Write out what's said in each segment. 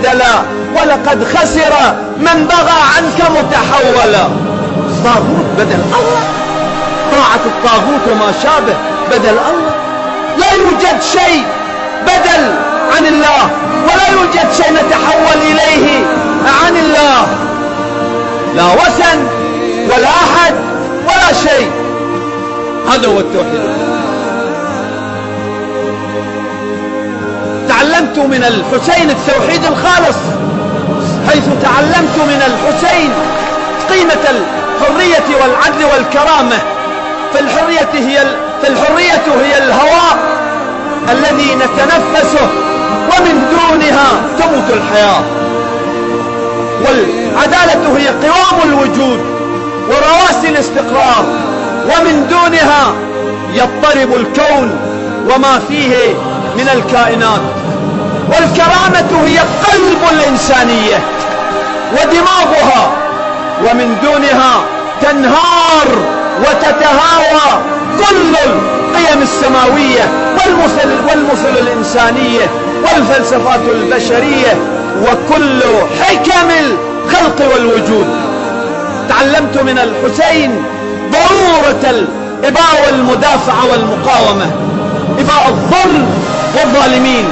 بدلا، ولقد خسر من بغى عنك متحولا. طاغوت بدل الله، طاعة الطاغوت وما شابه بدل الله. لا يوجد شيء بدل عن الله، ولا يوجد شيء نتحول إليه عن الله، لا وثن ولا أحد ولا شيء. هذا هو التوحيد. تعلمت من الحسين التوحيد الخالص، حيث تعلمت من الحسين قيمة الحرية والعدل والكرامة. فالحرية هي الهواء الذي نتنفسه، ومن دونها تموت الحياة. والعدالة هي قوام الوجود ورواسي الاستقرار، ومن دونها يضطرب الكون وما فيه من الكائنات. والكرامة هي قلب الإنسانية ودماغها، ومن دونها تنهار وتتهاوى كل القيم السماوية والمثل الإنسانية والفلسفات البشرية وكل حكم الخلق والوجود. تعلمت من الحسين ضرورة الإباء والمدافعة والمقاومة، إباء الظلم والظالمين،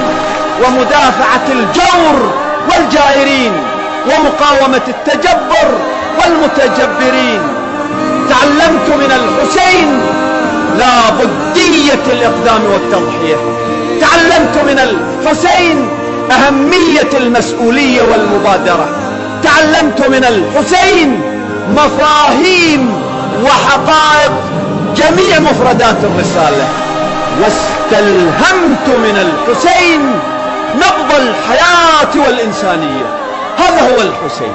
ومدافعة الجور والجائرين، ومقاومة التجبر والمتجبرين. تعلمت من الحسين لا بدية الإقدام والتضحية. تعلمت من الحسين أهمية المسؤولية والمبادرة. تعلمت من الحسين مفاهيم وحقائق جميع مفردات الرسالة. واستلهمت من الحسين نبض الحياة والإنسانية. هذا هو الحسين.